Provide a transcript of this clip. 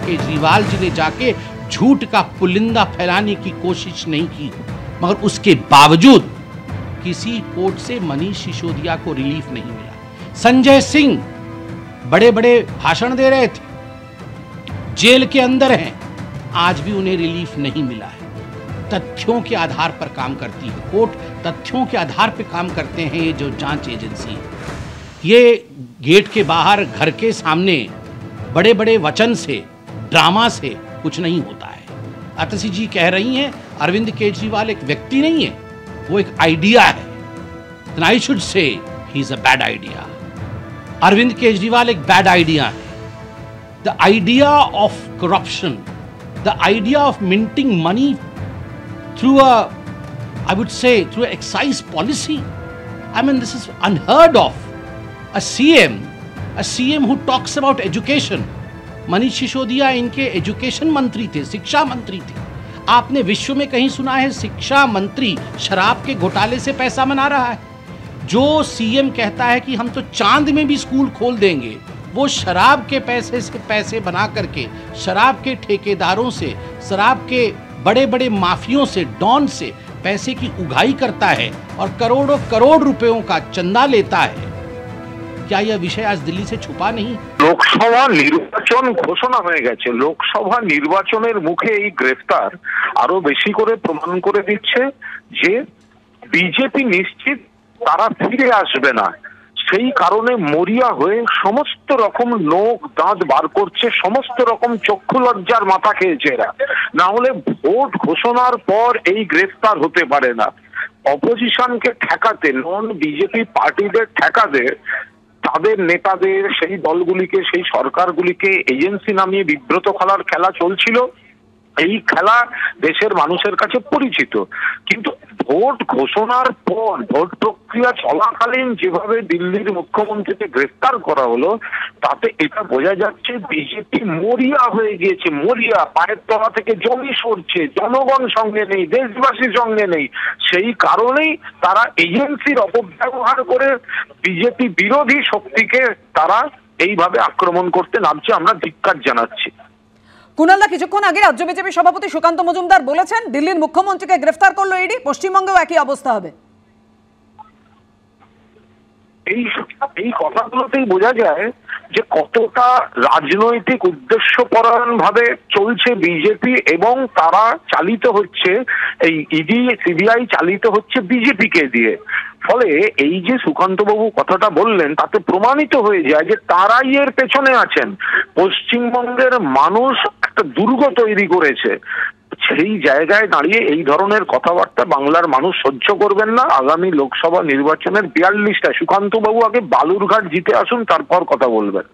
केजरीवाल जी ने जाके झूठ का पुलिंदा फैलाने की कोशिश नहीं की, मगर उसके बावजूद किसी कोर्ट से मनीष सिसोदिया को रिलीफ नहीं मिला। संजय सिंह बड़े बड़े भाषण दे रहे थे, जेल के अंदर हैं, आज भी उन्हें रिलीफ नहीं मिला है। तथ्यों के आधार पर काम करती है कोर्ट, तथ्यों के आधार पर काम करते हैं ये जो जांच एजेंसी है। ये गेट के बाहर घर के सामने बड़े बड़े वचन से, ड्रामा से कुछ नहीं होता है। अतसी जी कह रही हैं अरविंद केजरीवाल एक व्यक्ति नहीं है, वो एक आइडिया है। Then I should say he is a bad idea. Arvind Kejriwal एक बैड आइडिया है। The idea of corruption, the idea of minting money through I would say, through an excise policy. I mean, this is unheard of. A CM who talks about education. Manish Sisodia इनके education मंत्री थे, शिक्षा मंत्री थे। आपने विश्व में कहीं सुना है शिक्षा मंत्री शराब के घोटाले से पैसा बना रहा है? जो सीएम कहता है कि हम तो चांद में भी स्कूल खोल देंगे, वो शराब के पैसे से पैसे बना करके शराब के ठेकेदारों से, शराब के बड़े बड़े माफियों से, डॉन से पैसे की उगाही करता है और करोड़ों करोड़ रुपयों का चंदा लेता है। क्या यह विषय आज दिल्ली से छुपा नहीं? लोकसभा निर्वाचन घोषणा হয়ে গেছে, লোকসভা নির্বাচনের মুখে এই গ্রেফতার আরো বেশি করে প্রমাণ করে দিচ্ছে যে বিজেপি নিশ্চিত তারা ফিরে আসবে না। সেই কারণে মরিয়া হয়ে সমস্ত রকম লোক দাঁত বার করছে, সমস্ত রকম চক্ষু লজ্জার মাথা খেয়েছে এরা। না হলে ভোট ঘোষণার পর এই গ্রেফতার হতে পারে না। অপোজিশনকে ঠেকাতে, নন বিজেপি পার্টিদের ঠেকাতে তাদের নেতাদের, সেই দলগুলিকে, সেই সরকারগুলিকে এজেন্সি নামিয়ে বিব্রত খেলার খেলা চলছিল। এই খেলা দেশের মানুষের কাছে পরিচিত, কিন্তু ভোট ঘোষণার পর, ভোট প্রক্রিয়া চলাকালীন যেভাবে দিল্লির মুখ্যমন্ত্রীকে গ্রেফতার করা হলো, তাতে এটা বোঝা যাচ্ছে বিজেপি মরিয়া হয়ে গিয়েছে। মরিয়া, পায়ের তলা থেকে জমি সরছে, জনগণ সঙ্গে নেই, দেশবাসীর সঙ্গে নেই। সেই কারণেই তারা এজেন্সির অপব্যবহার করে বিজেপি বিরোধী শক্তিকে তারা এইভাবে আক্রমণ করতে নামছে। আমরা ধিক্কার জানাচ্ছি। কুণালদা, কিছুক্ষণ আগে রাজ্য বিজেপি সভাপতি সুকান্ত মজুমদার বলেছেন দিল্লির মুখ্যমন্ত্রীকে গ্রেফতার করলো ইডি, পশ্চিমবঙ্গেও একই অবস্থা হবে। এই কথাগুলোতেই বোঝা যায় যে কতটা রাজনৈতিক উদ্দেশ্যপরায়ণ ভাবে চলছে বিজেপি, এবং তারা চালিত হচ্ছে, এই ইডি সিবিআই চালিত হচ্ছে বিজেপিকে দিয়ে। ফলে এই যে সুকান্ত বাবু কথাটা বললেন, তাতে প্রমাণিত হয়ে যায় যে তারাই এর পেছনে আছেন। পশ্চিমবঙ্গের মানুষ একটা দুর্গ তৈরি করেছে। সেই জায়গায় দাঁড়িয়ে এই ধরনের কথাবার্তা বাংলার মানুষ সহ্য করবেন না। আগামী লোকসভা নির্বাচনের 42টা, সুকান্ত বাবু আগে বালুরঘাট জিতে আসুন, তারপর কথা বলবেন।